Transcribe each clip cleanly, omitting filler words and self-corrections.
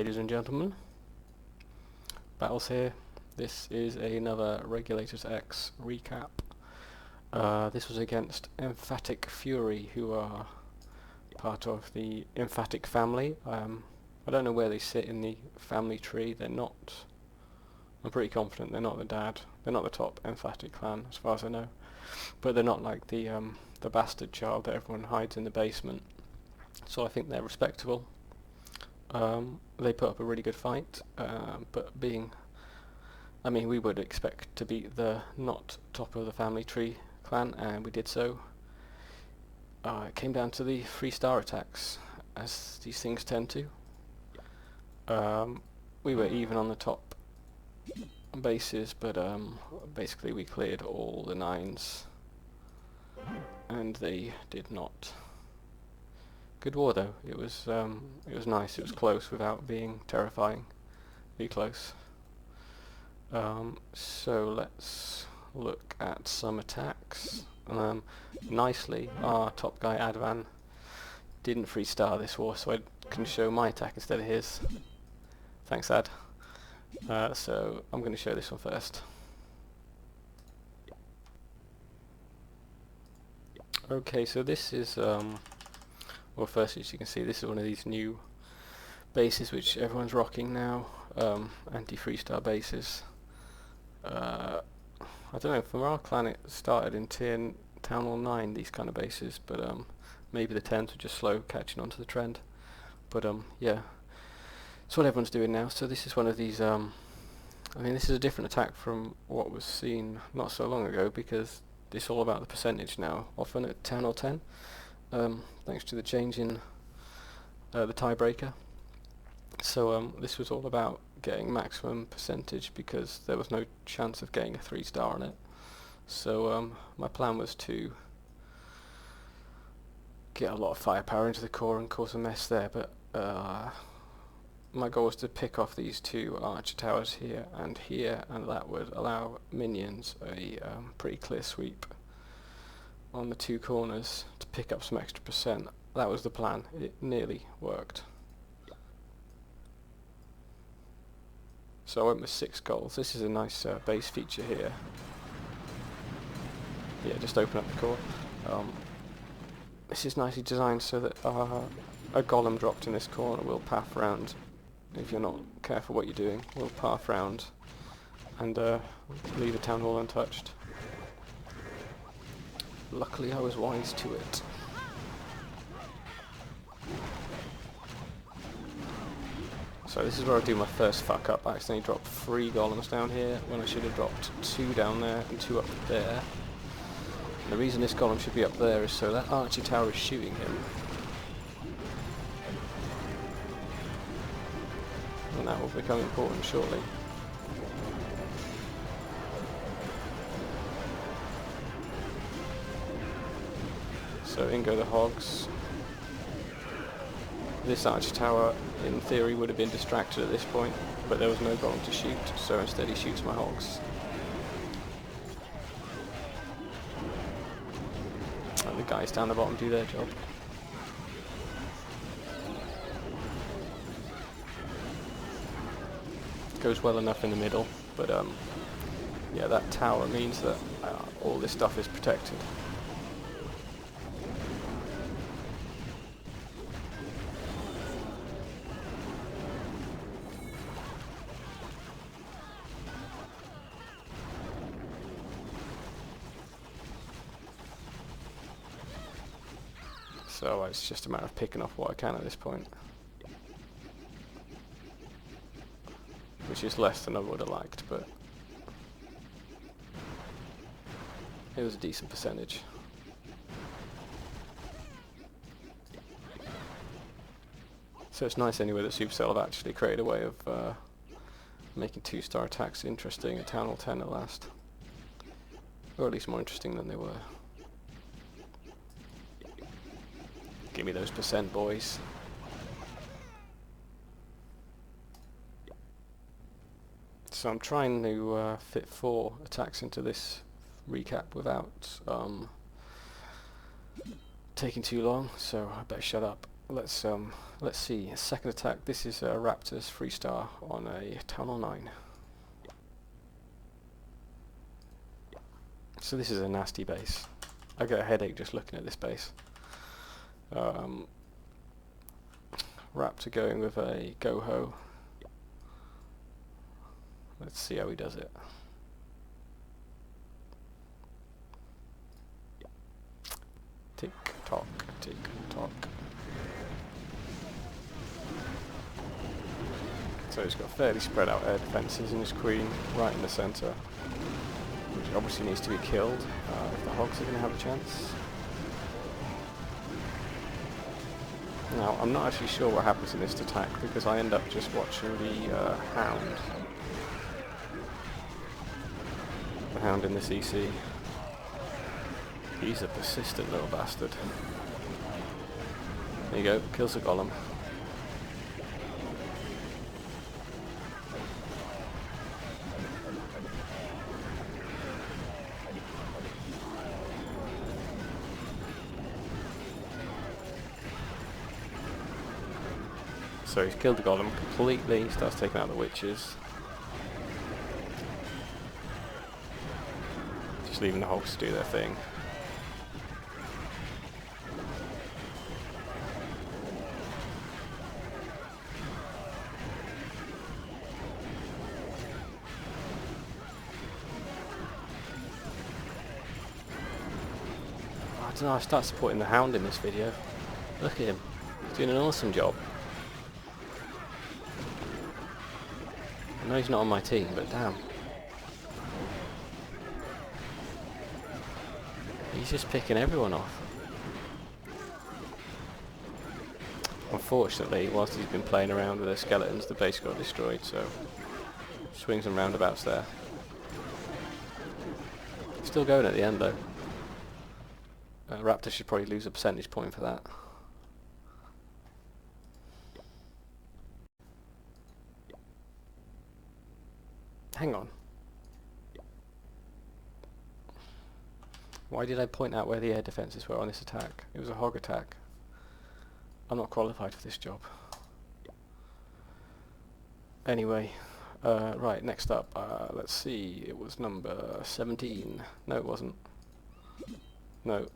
Ladies and gentlemen, Battles here. This is another Regulators X recap. This was against Emphatic Fury, who are part of the Emphatic family. I don't know where they sit in the family tree. They're not... I'm pretty confident they're not the dad. They're not the top Emphatic clan, as far as I know. But they're not like the bastard child that everyone hides in the basement. So I think they're respectable. They put up a really good fight, but we would expect to beat the not top of the family tree clan, and we did so. It came down to the 3-star attacks, as these things tend to. We were even on the top bases, but basically we cleared all the 9s, and they did not. Good war though. It was nice. It was close without being terrifyingly close. So let's look at some attacks. Nicely, our top guy Advan didn't 3-star this war, so I can show my attack instead of his. Thanks, Ad. So I'm going to show this one first. Okay, so this is well, firstly, as you can see, this is one of these new bases which everyone's rocking now, anti-3-star bases. I don't know, from our clan it started in Town Hall 9, these kind of bases, but maybe the 10s were just slow catching on to the trend. But yeah, it's what everyone's doing now. So this is one of these, this is a different attack from what was seen not so long ago, because it's all about the percentage now, often at 10 or 10. Thanks to the change in the tiebreaker. So this was all about getting maximum percentage, because there was no chance of getting a 3-star on it. So my plan was to get a lot of firepower into the core and cause a mess there, but my goal was to pick off these 2 archer towers here, and that would allow minions a pretty clear sweep on the 2 corners to pick up some extra percent. That was the plan. It nearly worked. So I went with 6 goals. This is a nice base feature here. Yeah, just open up the core. This is nicely designed so that a golem dropped in this corner will path round. If you're not careful what you're doing, will path round and leave a town hall untouched. Luckily I was wise to it. So this is where I do my first fuck up. I accidentally dropped 3 golems down here when I should have dropped 2 down there and 2 up there. And the reason this golem should be up there is so that archer tower is shooting him. And that will become important shortly. So in go the hogs. This archer tower, in theory, would have been distracted at this point, but there was no golem to shoot, so instead he shoots my hogs. And the guys down the bottom do their job. Goes well enough in the middle, but yeah, that tower means that all this stuff is protected. So it's just a matter of picking off what I can at this point, which is less than I would have liked, but it was a decent percentage. So it's nice anyway that Supercell have actually created a way of making 2-star attacks interesting at Town Hall 10 at last, or at least more interesting than they were. Give me those percent, boys. So I'm trying to fit 4 attacks into this recap without taking too long, so I better shut up. let's see. Second attack. This is Raptor's 3-star on a Town Hall 9. So this is a nasty base. I get a headache just looking at this base. Raptor going with a Go-Ho. Let's see how he does it. Tick tock, tick tock. So he's got fairly spread out air defences and his queen right in the centre, which obviously needs to be killed if the hogs are going to have a chance. Now, I'm not actually sure what happens in this attack because I end up just watching the Hound. The Hound in this EC. He's a persistent little bastard. There you go, kills the golem. So he's killed the golem completely, he starts taking out the witches. Just leaving the hogs to do their thing. I don't know, I start supporting the Hound in this video. Look at him, he's doing an awesome job. I know he's not on my team, but damn. He's just picking everyone off. Unfortunately, whilst he's been playing around with the skeletons, the base got destroyed, so swings and roundabouts there. Still going at the end though. Raptor should probably lose a percentage point for that. Hang on. Why did I point out where the air defences were on this attack? It was a hog attack. I'm not qualified for this job. Anyway, right, next up, let's see, it was number 17. No, it wasn't. No.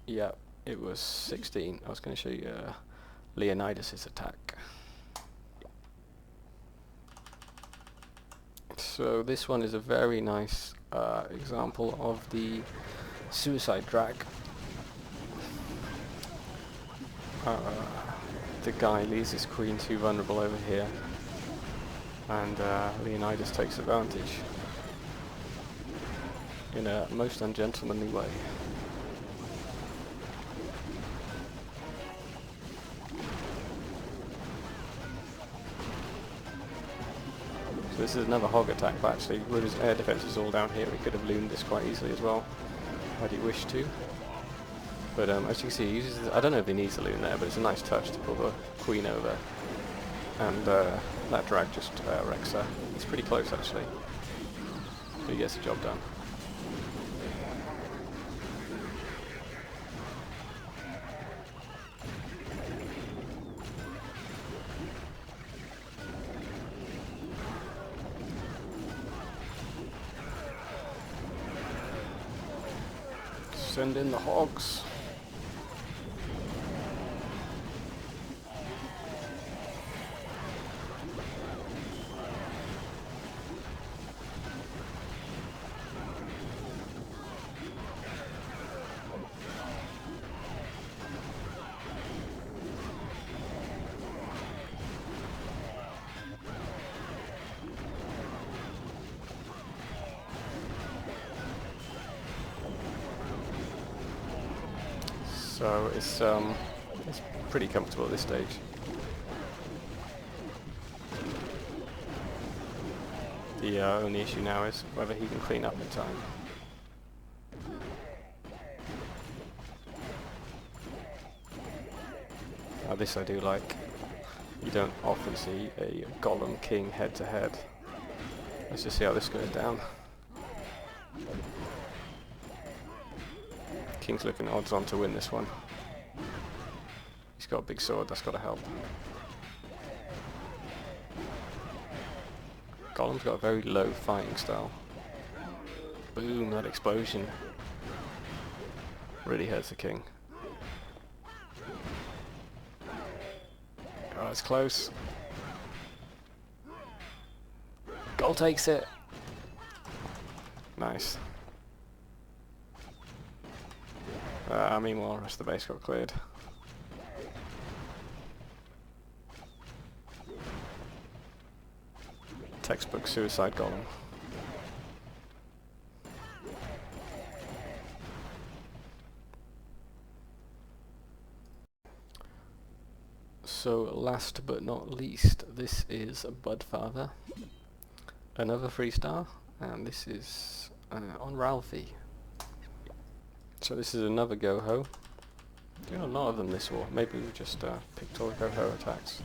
Yeah, it was 16. I was going to show you Leonidas' attack. So this one is a very nice example of the suicide drag. The guy leaves his queen too vulnerable over here, and Leonidas takes advantage in a most ungentlemanly way. So this is another hog attack, but actually with his air defences all down here, he could have loomed this quite easily as well, had he wished to. But as you can see, he uses, I don't know if he needs a loom there, but it's a nice touch to pull the queen over, and that drag just wrecks her. It's pretty close actually, but he gets the job done. Send in the hogs. So it's pretty comfortable at this stage. The only issue now is whether he can clean up in time. Now this I do like. You don't often see a Golem King head to head. Let's just see how this goes down. King's looking odds on to win this one. He's got a big sword, that's got to help. Golem's got a very low fighting style. Boom, that explosion really hurts the king. Oh, it's close. Goal takes it. Nice. Meanwhile, the rest of the base got cleared. Textbook suicide golem. So last but not least, this is Budfather, another 3-star, and this is on Ralphie. So this is another Go-Ho. Doing a lot of them this war. Maybe we just picked all the Go-Ho attacks.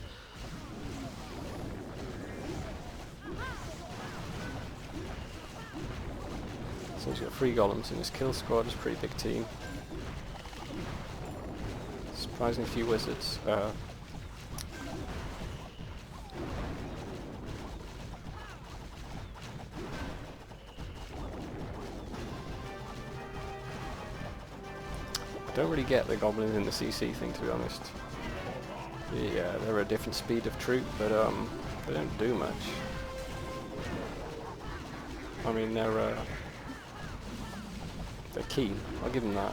So he's got 3 golems in his kill squad. It's a pretty big team. Surprisingly few wizards. I don't really get the goblins in the CC thing, to be honest. Yeah, they're a different speed of troop, but they don't do much. I mean, they're keen. I'll give them that.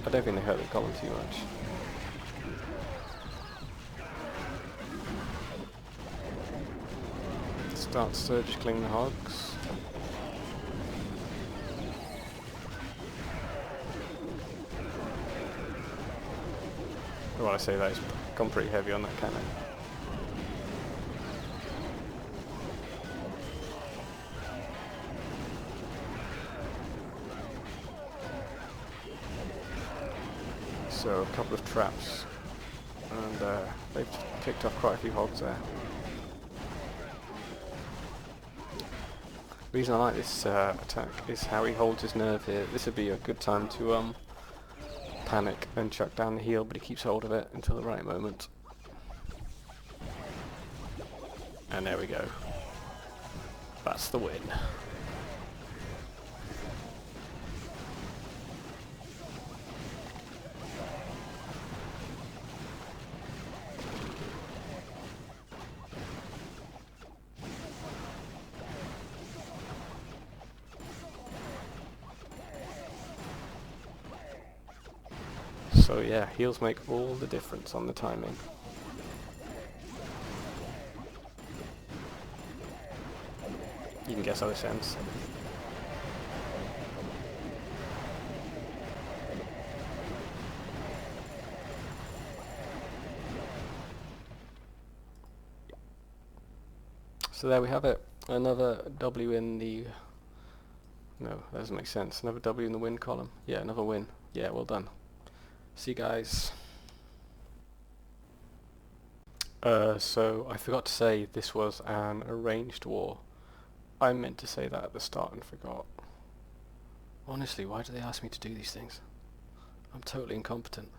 I don't think they hurt the golem too much. Start surgically the hogs. When I say that, it's gone pretty heavy on that cannon. So a couple of traps, and they've picked off quite a few hogs there. The reason I like this attack is how he holds his nerve here. This would be a good time to panic and chuck down the heel, but he keeps hold of it until the right moment. And there we go. That's the win. So yeah, heals make all the difference on the timing. You can guess how this ends. So there we have it. Another W in the... No, that doesn't make sense. Another W in the win column. Yeah, another win. Yeah, well done. See you guys. So I forgot to say this was an arranged war. I meant to say that at the start and forgot. Honestly, why do they ask me to do these things? I'm totally incompetent.